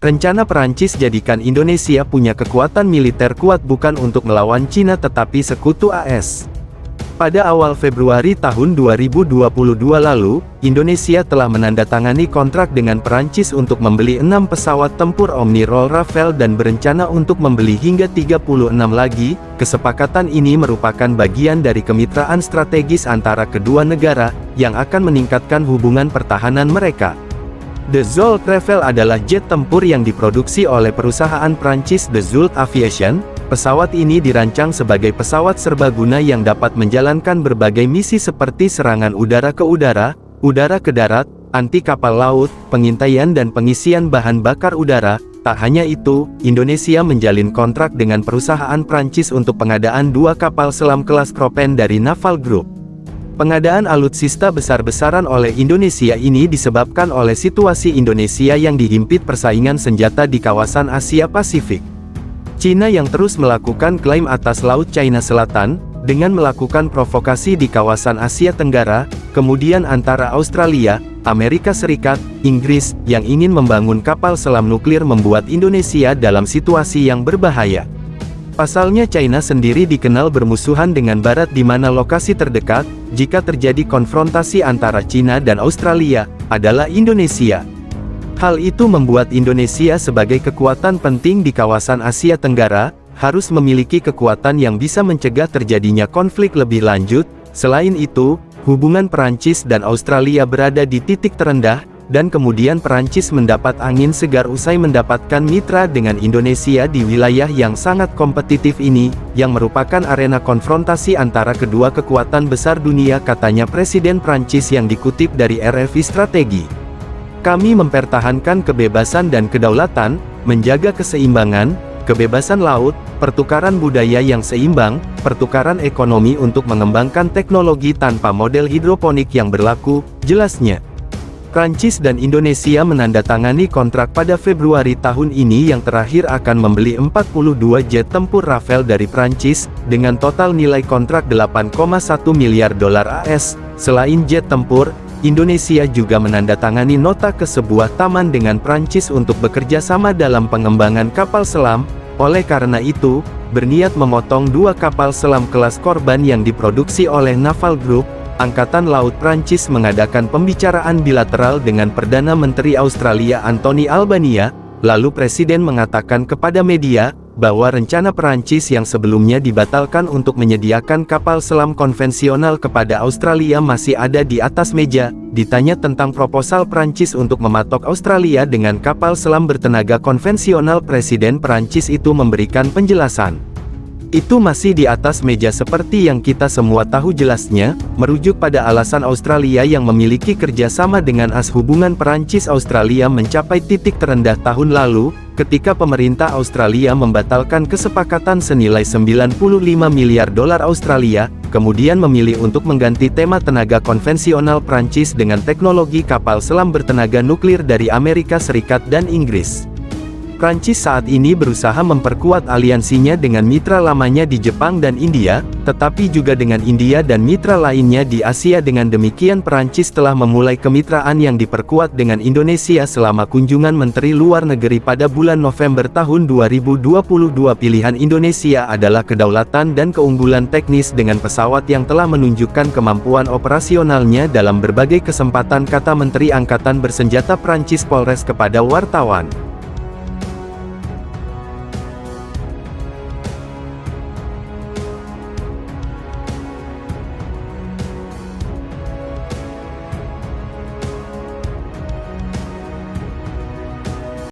Rencana Perancis jadikan Indonesia punya kekuatan militer kuat bukan untuk melawan Cina tetapi sekutu AS. Pada awal Februari tahun 2022 lalu, Indonesia telah menandatangani kontrak dengan Perancis untuk membeli 6 pesawat tempur Omni-Roll Rafale dan berencana untuk membeli hingga 36 lagi. Kesepakatan ini merupakan bagian dari kemitraan strategis antara kedua negara, yang akan meningkatkan hubungan pertahanan mereka. Dassault Rafale adalah jet tempur yang diproduksi oleh perusahaan Prancis Dassault Aviation. Pesawat ini dirancang sebagai pesawat serbaguna yang dapat menjalankan berbagai misi seperti serangan udara ke udara, udara ke darat, anti kapal laut, pengintaian dan pengisian bahan bakar udara. Tak hanya itu, Indonesia menjalin kontrak dengan perusahaan Prancis untuk pengadaan 2 kapal selam kelas Kropen dari Naval Group. Pengadaan alutsista besar-besaran oleh Indonesia ini disebabkan oleh situasi Indonesia yang dihimpit persaingan senjata di kawasan Asia Pasifik. Cina yang terus melakukan klaim atas Laut China Selatan, dengan melakukan provokasi di kawasan Asia Tenggara, kemudian antara Australia, Amerika Serikat, Inggris, yang ingin membangun kapal selam nuklir membuat Indonesia dalam situasi yang berbahaya. Pasalnya China sendiri dikenal bermusuhan dengan Barat di mana lokasi terdekat, jika terjadi konfrontasi antara Cina dan Australia, adalah Indonesia. Hal itu membuat Indonesia sebagai kekuatan penting di kawasan Asia Tenggara, harus memiliki kekuatan yang bisa mencegah terjadinya konflik lebih lanjut. Selain itu, hubungan Perancis dan Australia berada di titik terendah, dan kemudian Perancis mendapat angin segar usai mendapatkan mitra dengan Indonesia di wilayah yang sangat kompetitif ini, yang merupakan arena konfrontasi antara kedua kekuatan besar dunia, katanya Presiden Prancis yang dikutip dari RFI Strategi. Kami mempertahankan kebebasan dan kedaulatan, menjaga keseimbangan, kebebasan laut, pertukaran budaya yang seimbang, pertukaran ekonomi untuk mengembangkan teknologi tanpa model hidroponik yang berlaku, jelasnya. Prancis dan Indonesia menandatangani kontrak pada Februari tahun ini yang terakhir akan membeli 42 jet tempur Rafale dari Prancis, dengan total nilai kontrak 8,1 miliar dolar AS. Selain jet tempur, Indonesia juga menandatangani nota ke sebuah taman dengan Prancis untuk bekerja sama dalam pengembangan kapal selam. Oleh karena itu, berniat memotong 2 kapal selam kelas Korban yang diproduksi oleh Naval Group. Angkatan Laut Prancis mengadakan pembicaraan bilateral dengan Perdana Menteri Australia Anthony Albanese. Lalu Presiden mengatakan kepada media, bahwa rencana Perancis yang sebelumnya dibatalkan untuk menyediakan kapal selam konvensional kepada Australia masih ada di atas meja. Ditanya tentang proposal Perancis untuk mematok Australia dengan kapal selam bertenaga konvensional, Presiden Perancis itu memberikan penjelasan. Itu masih di atas meja seperti yang kita semua tahu, jelasnya, merujuk pada alasan Australia yang memiliki kerjasama dengan AS. Hubungan Perancis-Australia mencapai titik terendah tahun lalu, ketika pemerintah Australia membatalkan kesepakatan senilai 95 miliar dolar Australia, kemudian memilih untuk mengganti tema tenaga konvensional Prancis dengan teknologi kapal selam bertenaga nuklir dari Amerika Serikat dan Inggris. Prancis saat ini berusaha memperkuat aliansinya dengan mitra lamanya di Jepang dan India, tetapi juga dengan India dan mitra lainnya di Asia. Dengan demikian Prancis telah memulai kemitraan yang diperkuat dengan Indonesia selama kunjungan Menteri Luar Negeri pada bulan November tahun 2022. Pilihan Indonesia adalah kedaulatan dan keunggulan teknis dengan pesawat yang telah menunjukkan kemampuan operasionalnya dalam berbagai kesempatan, kata Menteri Angkatan Bersenjata Prancis Polres kepada wartawan.